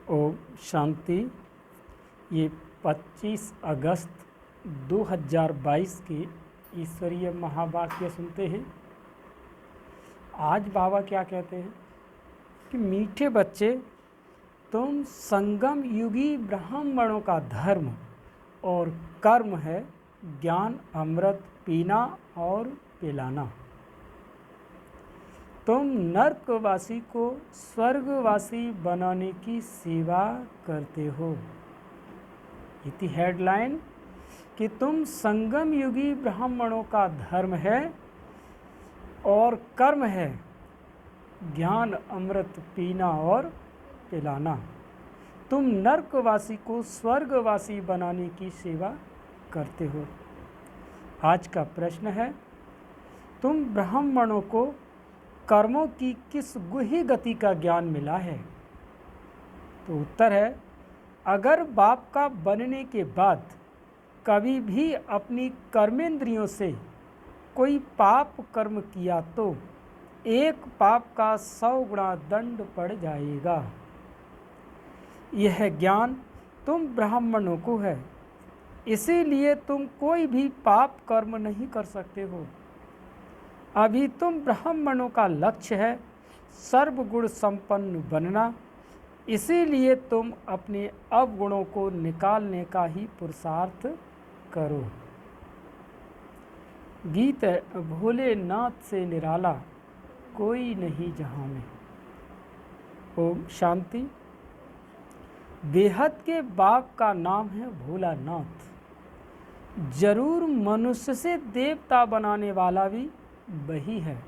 ओम शांति। ये 25 अगस्त 2022 के ईश्वरीय महावाक्य सुनते हैं। आज बाबा क्या कहते हैं कि मीठे बच्चे, तुम संगम युगी ब्राह्मणों का धर्म और कर्म है ज्ञान अमृत पीना और पिलाना। तुम नरकवासी को स्वर्गवासी बनाने की सेवा करते हो। इति हेडलाइन कि तुम संगम युगी ब्राह्मणों का धर्म है और कर्म है ज्ञान अमृत पीना और पिलाना। तुम नरकवासी को स्वर्गवासी बनाने की सेवा करते हो। आज का प्रश्न है, तुम ब्राह्मणों को कर्मों की किस गुही गति का ज्ञान मिला है? तो उत्तर है, अगर बाप का बनने के बाद कभी भी अपनी कर्मेंद्रियों से कोई पाप कर्म किया तो एक पाप का 100 गुणा दंड पड़ जाएगा। यह ज्ञान तुम ब्राह्मणों को है, इसीलिए तुम कोई भी पाप कर्म नहीं कर सकते हो। अभी तुम ब्राह्मणों का लक्ष्य है सर्वगुण संपन्न बनना, इसीलिए तुम अपने अवगुणों को निकालने का ही पुरुषार्थ करो। गीत है, भोलेनाथ से निराला कोई नहीं जहां में। ओम शांति। बेहद के बाप का नाम है भोलानाथ। जरूर मनुष्य से देवता बनाने वाला भी वही है।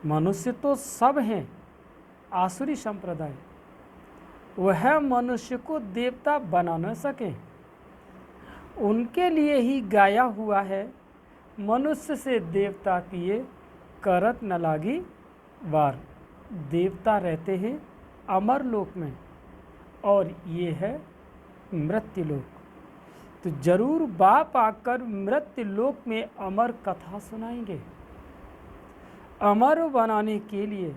मनुष्य तो सब हैं आसुरी संप्रदाय, वह मनुष्य को देवता बना न सके। उनके लिए ही गाया हुआ है, मनुष्य से देवता किए करत न लागी वार। देवता रहते हैं अमर लोक में और ये है मृत्यु लोक। तो जरूर बाप आकर मृत्यु लोक में अमर कथा सुनाएंगे। अमर बनाने के लिए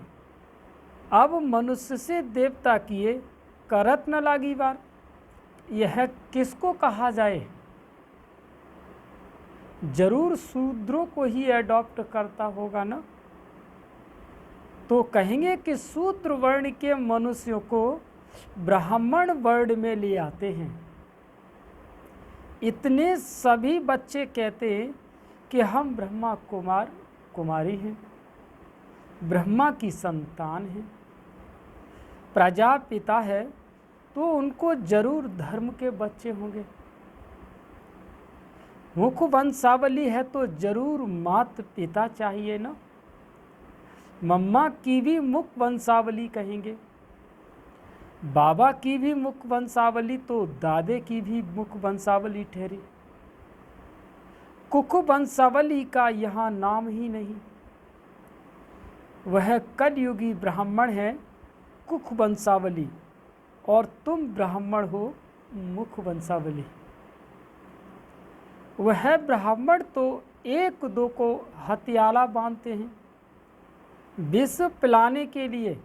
अब मनुष्य से देवता किए करत न लागी बार। यह किसको कहा जाए? जरूर शूद्रों को ही एडॉप्ट करता होगा ना। तो कहेंगे कि शूद्र वर्ण के मनुष्यों को ब्राह्मण वर्ण में ले आते हैं। इतने सभी बच्चे कहते हैं कि हम ब्रह्मा कुमार कुमारी हैं, ब्रह्मा की संतान हैं। प्रजापिता है तो उनको जरूर धर्म के बच्चे होंगे। मुख वंशावली है तो जरूर माता पिता चाहिए ना। मम्मा की भी मुख वंशावली कहेंगे, बाबा की भी मुख वंशावली तो दादे की भी मुख वंशावली ठहरी। कुख वंशावली का यहाँ नाम ही नहीं। वह कलयुगी ब्राह्मण है कुख वंशावली और तुम ब्राह्मण हो मुख वंशावली। वह ब्राह्मण तो एक दो को हथियाला बांधते हैं विष पिलाने के लिए,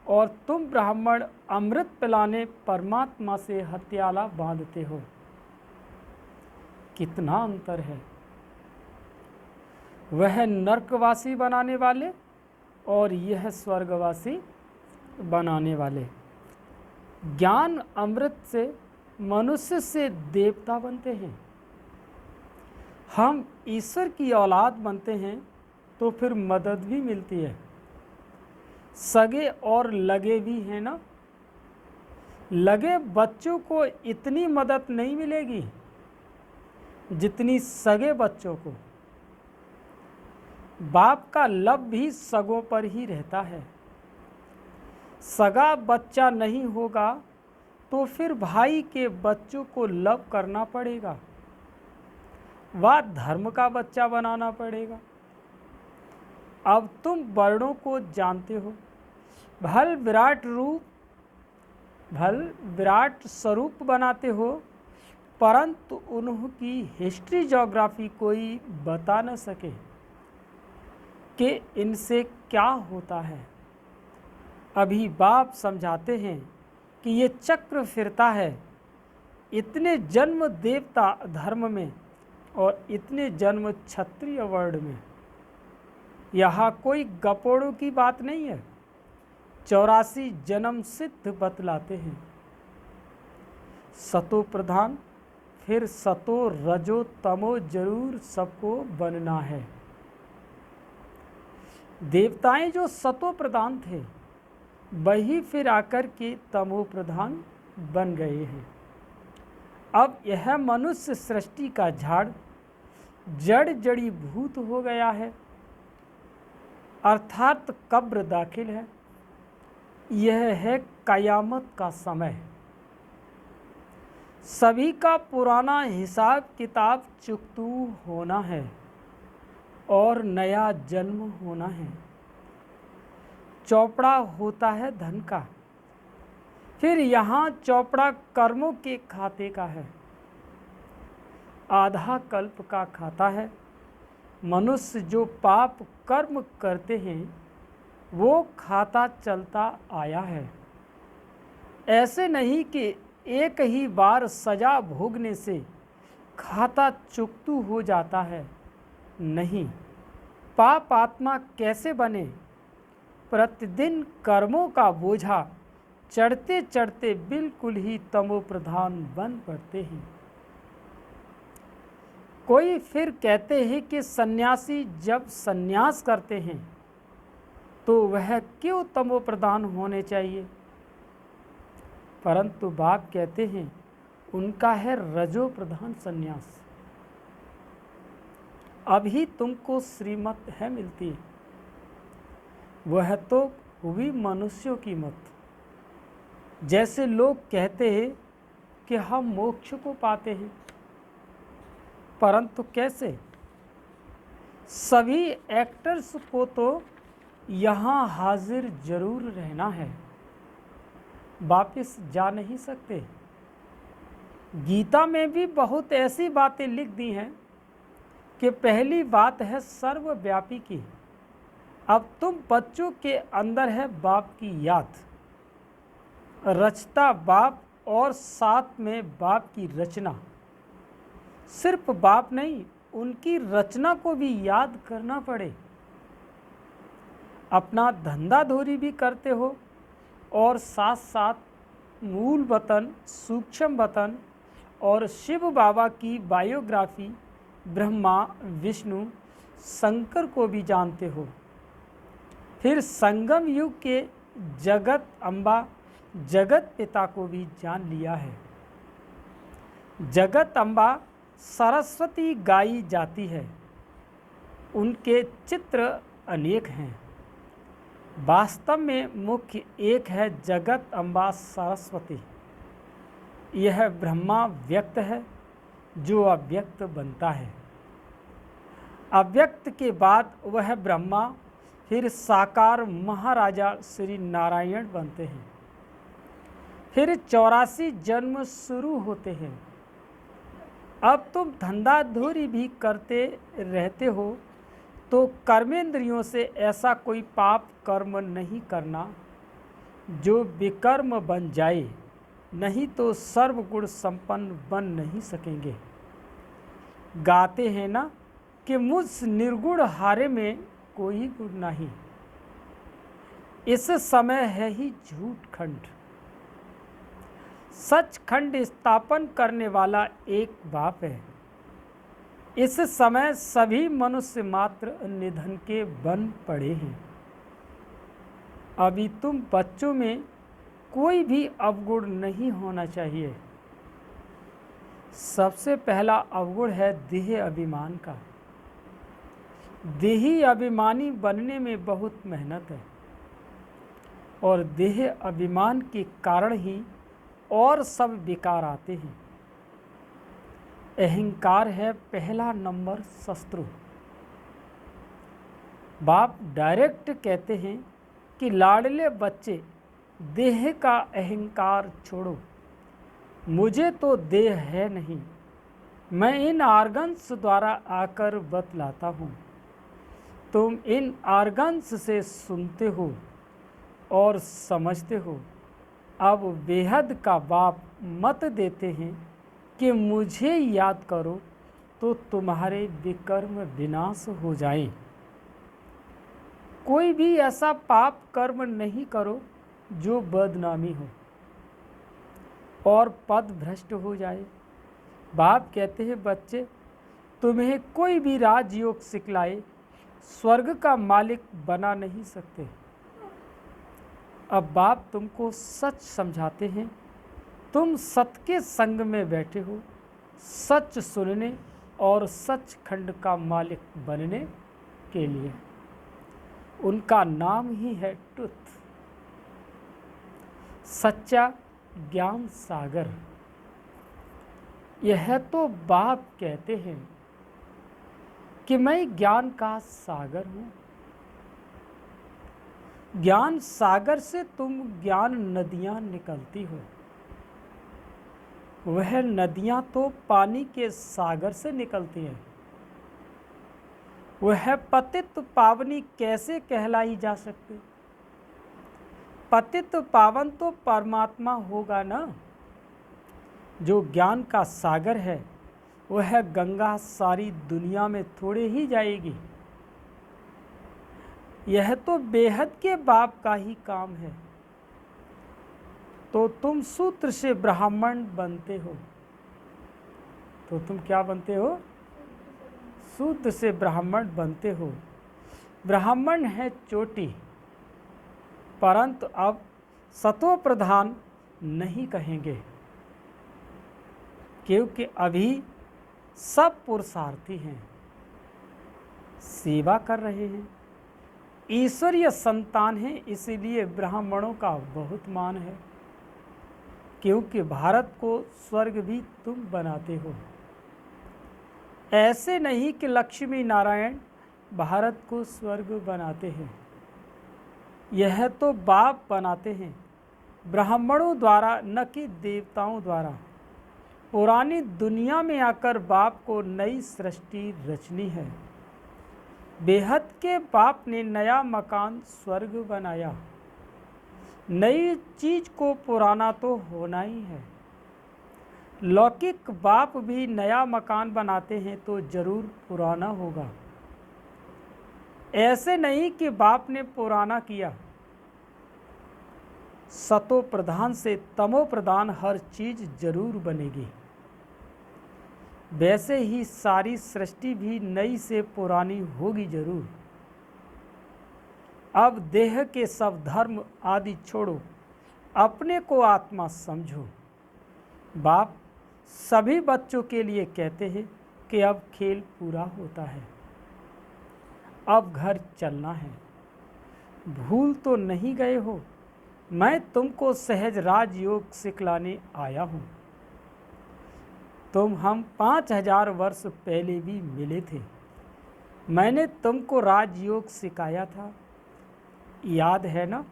और तुम ब्राह्मण अमृत पिलाने परमात्मा से हथियाला बांधते हो। कितना अंतर है। वह नरकवासी बनाने वाले और यह स्वर्गवासी बनाने वाले। ज्ञान अमृत से मनुष्य से देवता बनते हैं। हम ईश्वर की औलाद बनते हैं तो फिर मदद भी मिलती है। सगे और लगे भी हैं ना। लगे बच्चों को इतनी मदद नहीं मिलेगी जितनी सगे बच्चों को। बाप का लब भी सगों पर ही रहता है। सगा बच्चा नहीं होगा तो फिर भाई के बच्चों को लब करना पड़ेगा, वह धर्म का बच्चा बनाना पड़ेगा। अब तुम वर्णों को जानते हो। भल विराट स्वरूप बनाते हो, परंतु उनकी हिस्ट्री ज्योग्राफी कोई बता न सके कि इनसे क्या होता है। अभी बाप समझाते हैं कि ये चक्र फिरता है, इतने जन्म देवता धर्म में और इतने जन्म क्षत्रिय वर्ण में। यहाँ कोई गपोड़ों की बात नहीं है, 84 जन्म सिद्ध बतलाते हैं। सतो प्रधान फिर सतो रजो तमो जरूर सबको बनना है। देवताएं जो सतो प्रधान थे वही फिर आकर के तमो प्रधान बन गए हैं। अब यह मनुष्य सृष्टि का झाड़ जड़ जड़ी भूत हो गया है, अर्थात कब्र दाखिल है। यह है कयामत का समय। सभी का पुराना हिसाब किताब चुकतू होना है और नया जन्म होना है। चौपड़ा होता है धन का, फिर यहाँ चौपड़ा कर्मों के खाते का है। आधा कल्प का खाता है। मनुष्य जो पाप कर्म करते हैं वो खाता चलता आया है। ऐसे नहीं कि एक ही बार सजा भोगने से खाता चुकतू हो जाता है। नहीं, पाप आत्मा कैसे बने? प्रतिदिन कर्मों का बोझा चढ़ते चढ़ते बिल्कुल ही तमो प्रधान बन पड़ते हैं। कोई फिर कहते हैं कि सन्यासी जब सन्यास करते हैं तो वह क्यों तमो प्रधान होने चाहिए? परंतु बाप कहते हैं उनका है रजो प्रधान सन्यास। अभी तुमको श्रीमत है मिलती है, वह तो हुई मनुष्यों की मत। जैसे लोग कहते हैं कि हम मोक्ष को पाते हैं, परंतु कैसे? सभी एक्टर्स को तो यहाँ हाजिर जरूर रहना है, वापस जा नहीं सकते। गीता में भी बहुत ऐसी बातें लिख दी हैं कि पहली बात है सर्वव्यापी की। अब तुम बच्चों के अंदर है बाप की याद, रचता बाप और साथ में बाप की रचना। सिर्फ बाप नहीं, उनकी रचना को भी याद करना पड़े। अपना धंधा धोरी भी करते हो और साथ साथ मूल वतन, सूक्ष्म वतन और शिव बाबा की बायोग्राफी, ब्रह्मा, विष्णु, शंकर को भी जानते हो। फिर संगम युग के जगत अम्बा, जगत पिता को भी जान लिया है। जगत अम्बा सरस्वती गाई जाती है, उनके चित्र अनेक हैं। वास्तव में मुख्य एक है जगत अम्बा सरस्वती। यह ब्रह्मा व्यक्त है जो अव्यक्त बनता है। अव्यक्त के बाद वह ब्रह्मा फिर साकार महाराजा श्री नारायण बनते हैं। फिर 84 जन्म शुरू होते हैं। अब तुम धंधा धूरी भी करते रहते हो तो कर्मेंद्रियों से ऐसा कोई पाप कर्म नहीं करना जो विकर्म बन जाए, नहीं तो सर्वगुण संपन्न बन नहीं सकेंगे। गाते हैं ना कि मुझ निर्गुण हारे में कोई गुण नहीं। इस समय है ही झूठ खंड। सच खंड स्थापन करने वाला एक बाप है। इस समय सभी मनुष्य मात्र निधन के बन पड़े हैं। अभी तुम बच्चों में कोई भी अवगुण नहीं होना चाहिए। सबसे पहला अवगुण है देह अभिमान का। देही अभिमानी बनने में बहुत मेहनत है और देह अभिमान के कारण ही और सब विकार आते हैं। अहंकार है पहला नंबर शत्रु। बाप डायरेक्ट कहते हैं कि लाडले बच्चे देह का अहंकार छोड़ो। मुझे तो देह है नहीं, मैं इन आर्गन्स द्वारा आकर बतलाता हूँ। तुम इन आर्गन्स से सुनते हो और समझते हो। अब बेहद का बाप मत देते हैं कि मुझे याद करो तो तुम्हारे विकर्म विनाश हो जाए। कोई भी ऐसा पाप कर्म नहीं करो जो बदनामी हो और पद भ्रष्ट हो जाए। बाप कहते हैं, बच्चे तुम्हें कोई भी राजयोग सिखलाए स्वर्ग का मालिक बना नहीं सकते। अब बाप तुमको सच समझाते हैं। तुम सत्य के संग में बैठे हो सच सुनने और सचखंड का मालिक बनने के लिए। उनका नाम ही है ट्रुथ, सच्चा ज्ञान सागर। यह तो बाप कहते हैं कि मैं ज्ञान का सागर हूँ। ज्ञान सागर से तुम ज्ञान नदियाँ निकलती हो। वह नदियाँ तो पानी के सागर से निकलती हैं। वह पतित पावनी कैसे कहलाई जा सकती? पतित पावन तो परमात्मा होगा ना। जो ज्ञान का सागर है वह गंगा सारी दुनिया में थोड़े ही जाएगी। यह तो बेहद के बाप का ही काम है। तो तुम सूत्र से ब्राह्मण बनते हो। तो तुम क्या बनते हो? सूत्र से ब्राह्मण बनते हो। ब्राह्मण है चोटी, परंतु अब सतो प्रधान नहीं कहेंगे, क्योंकि अभी सब पुरुषार्थी हैं, सेवा कर रहे हैं, ईश्वरीय संतान हैं। इसीलिए ब्राह्मणों का बहुत मान है, क्योंकि भारत को स्वर्ग भी तुम बनाते हो। ऐसे नहीं कि लक्ष्मी नारायण भारत को स्वर्ग बनाते हैं। यह तो बाप बनाते हैं, ब्राह्मणों द्वारा न कि देवताओं द्वारा। पुरानी दुनिया में आकर बाप को नई सृष्टि रचनी है। बेहद के बाप ने नया मकान स्वर्ग बनाया। नई चीज को पुराना तो होना ही है। लौकिक बाप भी नया मकान बनाते हैं तो जरूर पुराना होगा। ऐसे नहीं कि बाप ने पुराना किया। सतो प्रधान से तमो प्रधान हर चीज जरूर बनेगी। वैसे ही सारी सृष्टि भी नई से पुरानी होगी जरूर। अब देह के सब धर्म आदि छोड़ो, अपने को आत्मा समझो। बाप सभी बच्चों के लिए कहते हैं कि अब खेल पूरा होता है, अब घर चलना है। भूल तो नहीं गए हो? मैं तुमको सहज राजयोग सिखलाने आया हूँ। तुम हम 5000 वर्ष पहले भी मिले थे। मैंने तुमको राजयोग सिखाया था, याद है ना?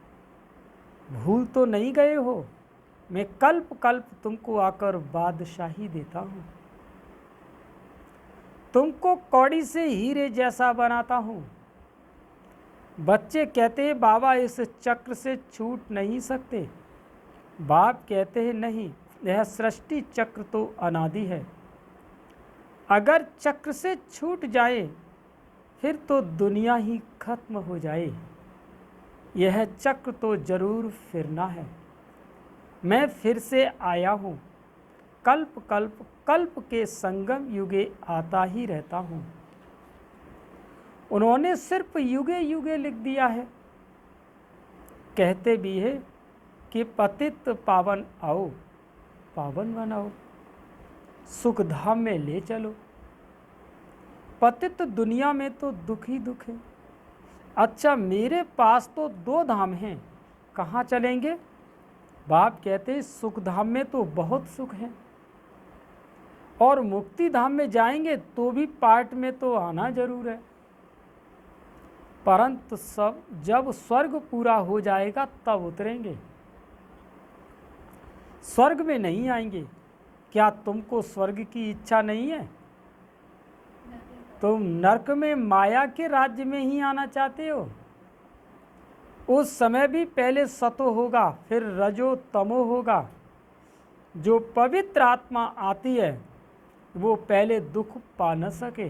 भूल तो नहीं गए हो? मैं कल्प कल्प तुमको आकर बादशाही देता हूँ। तुमको कौड़ी से हीरे जैसा बनाता हूँ। बच्चे कहते हैं बाबा इस चक्र से छूट नहीं सकते। बाप कहते हैं नहीं, यह सृष्टि चक्र तो अनादि है। अगर चक्र से छूट जाए फिर तो दुनिया ही खत्म हो जाए। यह चक्र तो जरूर फिरना है। मैं फिर से आया हूँ। कल्प कल्प कल्प के संगम युगे आता ही रहता हूँ। उन्होंने सिर्फ युगे युगे लिख दिया है। कहते भी है कि पतित पावन आओ, पावन बनाओ, सुख धाम में ले चलो। पतित दुनिया में तो दुख ही दुख है। अच्छा, मेरे पास तो 2 धाम हैं, कहाँ चलेंगे? बाप कहते हैं सुख धाम में तो बहुत सुख है, और मुक्ति धाम में जाएंगे तो भी पार्ट में तो आना जरूर है। परंतु सब जब स्वर्ग पूरा हो जाएगा तब उतरेंगे, स्वर्ग में नहीं आएंगे। क्या तुमको स्वर्ग की इच्छा नहीं है? तुम नरक में माया के राज्य में ही आना चाहते हो। उस समय भी पहले सतो होगा, फिर रजो तमो होगा। जो पवित्र आत्मा आती है वो पहले दुख पा न सके,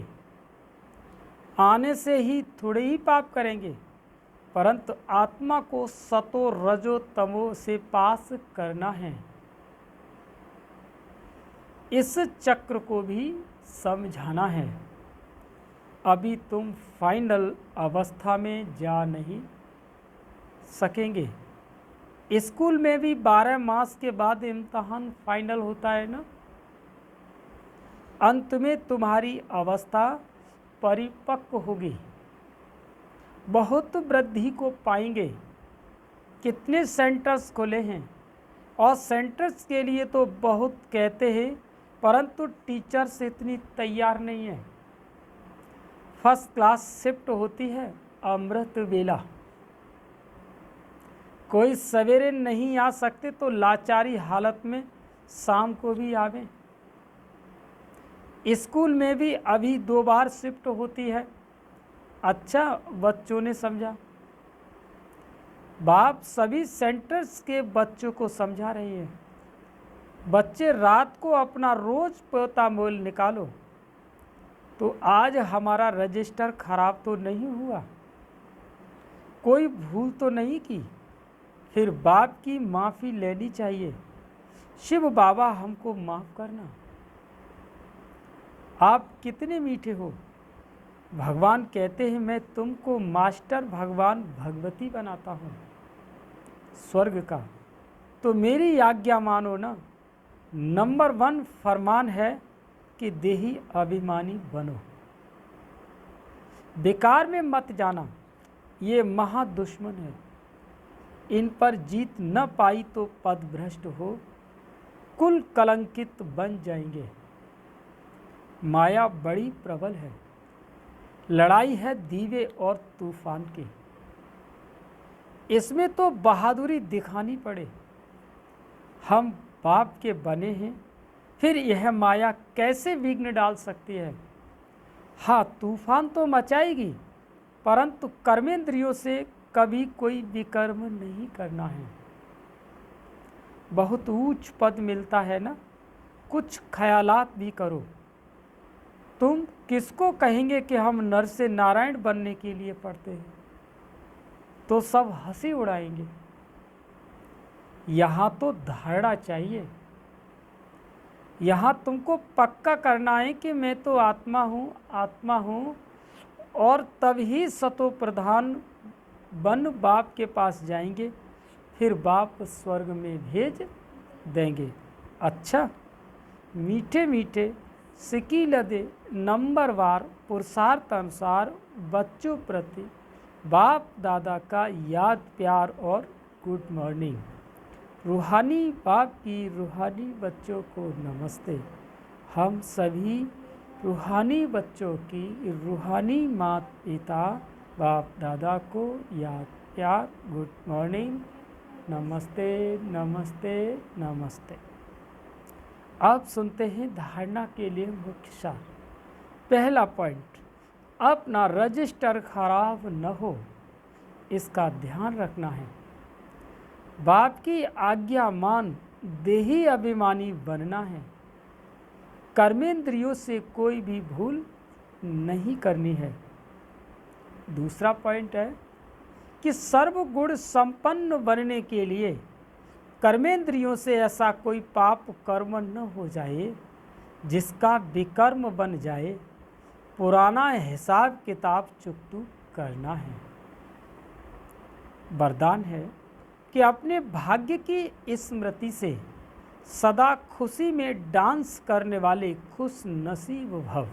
आने से ही थोड़े ही पाप करेंगे, परंतु आत्मा को सतो रजो तमो से पास करना है। इस चक्र को भी समझाना है। अभी तुम फाइनल अवस्था में जा नहीं सकेंगे। स्कूल में भी 12 मास के बाद इम्तहान फाइनल होता है ना। अंत में तुम्हारी अवस्था परिपक्व होगी, बहुत वृद्धि को पाएंगे। कितने सेंटर्स खुले हैं, और सेंटर्स के लिए तो बहुत कहते हैं, परंतु टीचर्स इतनी तैयार नहीं है। फर्स्ट क्लास शिफ्ट होती है अमृत वेला। कोई सवेरे नहीं आ सकते तो लाचारी हालत में शाम को भी आवे। स्कूल में भी अभी 2 बार शिफ्ट होती है। अच्छा, बच्चों ने समझा। बाप सभी सेंटर्स के बच्चों को समझा रही है। बच्चे रात को अपना रोज पोता मोल निकालो। तो आज हमारा रजिस्टर खराब तो नहीं हुआ, कोई भूल तो नहीं की, फिर बाप की माफ़ी लेनी चाहिए। शिव बाबा हमको माफ़ करना। आप कितने मीठे हो। भगवान कहते हैं मैं तुमको मास्टर भगवान भगवती बनाता हूँ स्वर्ग का, तो मेरी आज्ञा मानो ना। नंबर 1 फरमान है कि देही अभिमानी बनो। बेकार में मत जाना, ये महादुश्मन है। इन पर जीत न पाई तो पद भ्रष्ट हो, कुल कलंकित बन जाएंगे। माया बड़ी प्रबल है, लड़ाई है दीवे और तूफान की। इसमें तो बहादुरी दिखानी पड़े। हम बाप के बने हैं, फिर यह माया कैसे विघ्न डाल सकती है। हाँ, तूफान तो मचाएगी, परंतु कर्मेंद्रियों से कभी कोई विकर्म नहीं करना है। बहुत ऊंच पद मिलता है ना, कुछ ख्यालात भी करो। तुम किसको कहेंगे कि हम नर से नारायण बनने के लिए पढ़ते हैं, तो सब हंसी उड़ाएंगे। यहाँ तो धारणा चाहिए। यहाँ तुमको पक्का करना है कि मैं तो आत्मा हूँ, और तभी सतो प्रधान बन बाप के पास जाएंगे, फिर बाप स्वर्ग में भेज देंगे। अच्छा, मीठे मीठे सिकी लदे नंबरवार पुरुषार्थ अनुसार बच्चों प्रति बाप दादा का याद प्यार और गुड मॉर्निंग। रूहानी बाप की रूहानी बच्चों को नमस्ते। हम सभी रूहानी बच्चों की रूहानी माता पिता बाप दादा को याद प्यार गुड मॉर्निंग, नमस्ते नमस्ते नमस्ते। अब सुनते हैं धारणा के लिए मुख्य सार। पहला पॉइंट, अपना रजिस्टर खराब न हो, इसका ध्यान रखना है। बाप की आज्ञा मान देही अभिमानी बनना है। कर्मेंद्रियों से कोई भी भूल नहीं करनी है। दूसरा पॉइंट है कि सर्वगुण संपन्न बनने के लिए कर्मेंद्रियों से ऐसा कोई पाप कर्म न हो जाए जिसका विकर्म बन जाए। पुराना हिसाब किताब चुकतू करना है। वरदान है कि अपने भाग्य की स्मृति से सदा खुशी में डांस करने वाले खुश नसीब भव।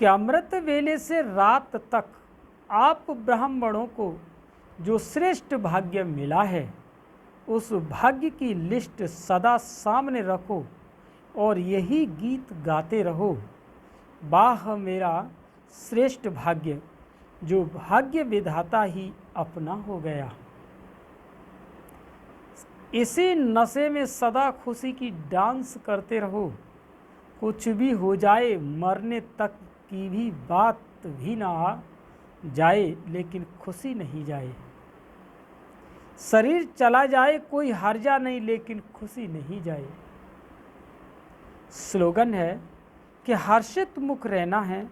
कि अमृत वेले से रात तक आप ब्राह्मणों को जो श्रेष्ठ भाग्य मिला है, उस भाग्य की लिस्ट सदा सामने रखो और यही गीत गाते रहो। वाह मेरा श्रेष्ठ भाग्य, जो भाग्य विधाता ही अपना हो गया। इसी नशे में सदा खुशी की डांस करते रहो। कुछ भी हो जाए, मरने तक की भी बात भी ना आ जाए, लेकिन खुशी नहीं जाए। शरीर चला जाए कोई हर्जा नहीं, लेकिन खुशी नहीं जाए। स्लोगन है कि हर्षित मुख रहना है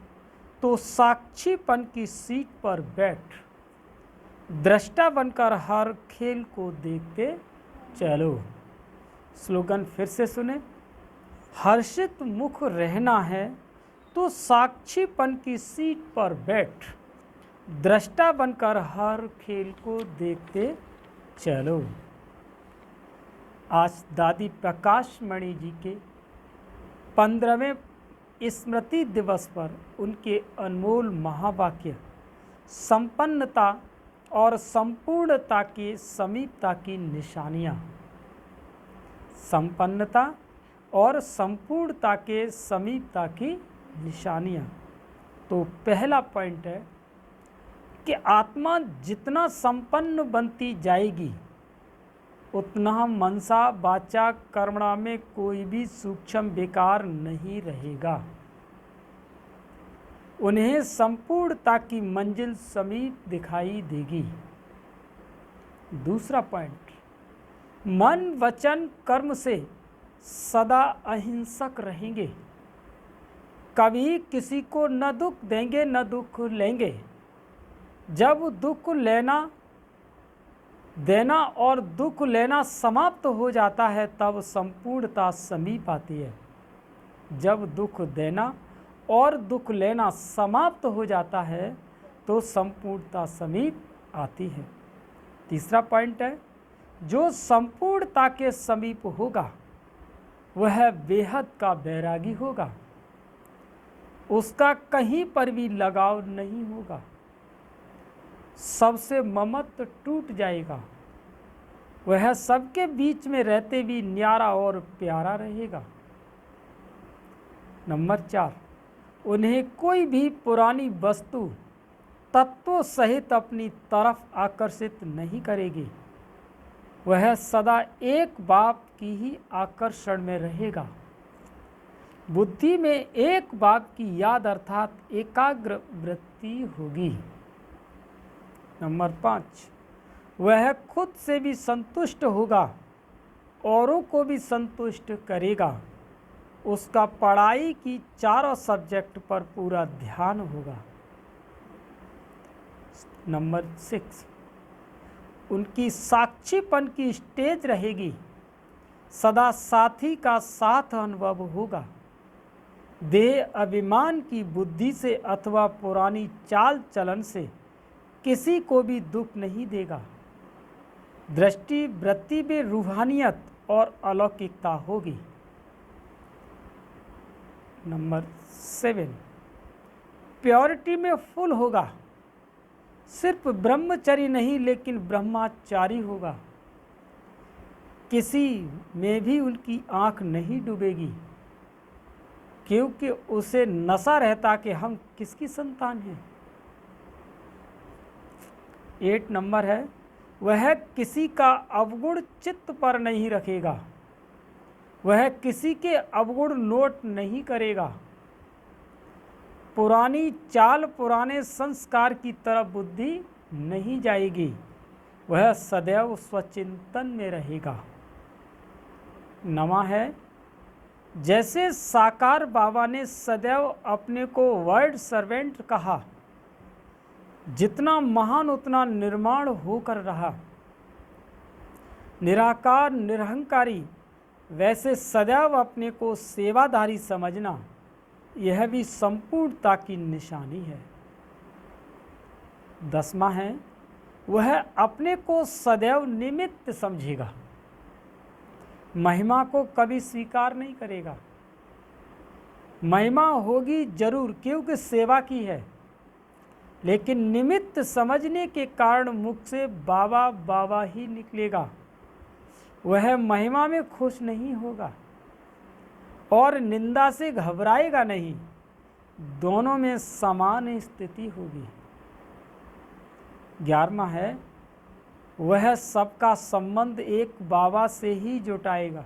तो साक्षीपन की सीट पर बैठ, दृष्टा बनकर हर खेल को देखते चलो। स्लोगन फिर से सुने, हर्षित मुख रहना है तो साक्षीपन की सीट पर बैठ, दृष्टा बनकर हर खेल को देखते चलो। आज दादी प्रकाश मणि जी के 15वें स्मृति दिवस पर उनके अनमोल महावाक्य संपन्नता और संपूर्णता की समीपता की निशानियाँ, संपन्नता और संपूर्णता के समीपता की निशानियाँ। तो पहला पॉइंट है कि आत्मा जितना संपन्न बनती जाएगी उतना मनसा वाचा कर्मणा में कोई भी सूक्ष्म विकार नहीं रहेगा, उन्हें संपूर्णता की मंजिल समीप दिखाई देगी। दूसरा पॉइंट, मन वचन कर्म से सदा अहिंसक रहेंगे, कभी किसी को न दुख देंगे न दुख लेंगे। जब दुख देना और दुख लेना समाप्त हो जाता है तब संपूर्णता समीप आती है। जब दुख देना और दुख लेना समाप्त हो जाता है तो संपूर्णता समीप आती है। तीसरा पॉइंट है, जो संपूर्णता के समीप होगा वह बेहद का बैरागी होगा, उसका कहीं पर भी लगाव नहीं होगा, सबसे ममत्व टूट जाएगा, वह सबके बीच में रहते भी न्यारा और प्यारा रहेगा। नंबर 4, उन्हें कोई भी पुरानी वस्तु तत्वों सहित अपनी तरफ आकर्षित नहीं करेगी, वह सदा एक बाप की ही आकर्षण में रहेगा। बुद्धि में एक बाप की याद अर्थात एकाग्र वृत्ति होगी। नंबर 5, वह खुद से भी संतुष्ट होगा, औरों को भी संतुष्ट करेगा, उसका पढ़ाई की चारों सब्जेक्ट पर पूरा ध्यान होगा। नंबर 6, उनकी साक्षीपन की स्टेज रहेगी, सदा साथी का साथ अनुभव होगा, देह अभिमान की बुद्धि से अथवा पुरानी चाल चलन से किसी को भी दुख नहीं देगा, दृष्टि वृत्ति में रूहानियत और अलौकिकता होगी। नंबर 7, प्योरिटी में फुल होगा, सिर्फ ब्रह्मचरी नहीं लेकिन ब्रह्मचारी होगा, किसी में भी उनकी आंख नहीं डूबेगी, क्योंकि उसे नशा रहता कि हम किसकी संतान हैं। 8 नंबर है, वह किसी का अवगुण चित्त पर नहीं रखेगा, वह किसी के अवगुण नोट नहीं करेगा, पुरानी चाल पुराने संस्कार की तरफ बुद्धि नहीं जाएगी, वह सदैव स्वचिंतन में रहेगा। 9 है, जैसे साकार बाबा ने सदैव अपने को वर्ड सर्वेंट कहा, जितना महान उतना निर्माण होकर रहा, निराकार निरहंकारी, वैसे सदैव अपने को सेवाधारी समझना, यह भी संपूर्णता की निशानी है। 10वां है, वह अपने को सदैव निमित्त समझेगा, महिमा को कभी स्वीकार नहीं करेगा। महिमा होगी जरूर क्योंकि सेवा की है, लेकिन निमित्त समझने के कारण मुख से बाबा बाबा ही निकलेगा, वह महिमा में खुश नहीं होगा और निंदा से घबराएगा नहीं, दोनों में समान स्थिति होगी। 11वां है, वह सबका संबंध एक बाबा से ही जुटाएगा,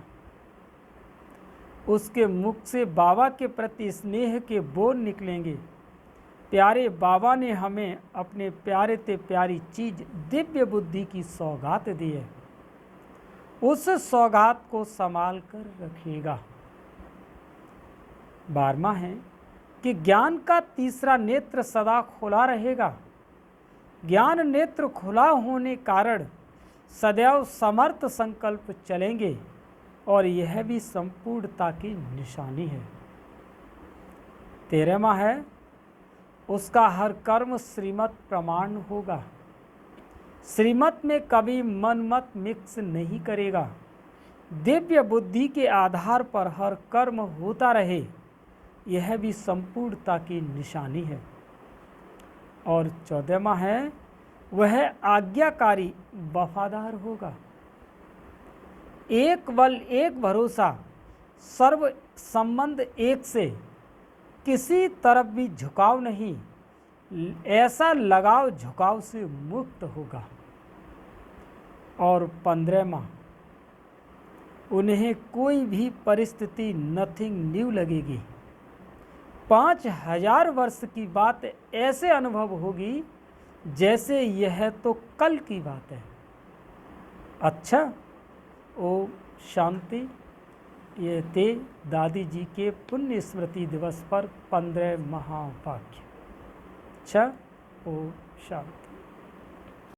उसके मुख से बाबा के प्रति स्नेह के बोल निकलेंगे, प्यारे बाबा ने हमें अपने प्यारे ते प्यारी चीज़ दिव्य बुद्धि की सौगात दी है, उस सौगात को संभाल कर रखिएगा। 12वां है कि ज्ञान का तीसरा नेत्र सदा खुला रहेगा। ज्ञान नेत्र खुला होने कारण सदैव समर्थ संकल्प चलेंगे और यह भी संपूर्णता की निशानी है। 13वां है उसका हर कर्म श्रीमत प्रमाण होगा। श्रीमत में कभी मनमत मिक्स नहीं करेगा। दिव्य बुद्धि के आधार पर हर कर्म होता रहे, यह भी संपूर्णता की निशानी है। और 14वां है वह आज्ञाकारी वफादार होगा। एक बल एक भरोसा, सर्व संबंध एक से, किसी तरफ भी झुकाव नहीं, ऐसा लगाव झुकाव से मुक्त होगा। और 15वां उन्हें कोई भी परिस्थिति नथिंग न्यू लगेगी। 5000 वर्ष की बात ऐसे अनुभव होगी जैसे यह तो कल की बात है। अच्छा, ओम शांति। ये थे दादी जी के पुण्य स्मृति दिवस पर 15 महावाक्य। अच्छा, ओम शांति।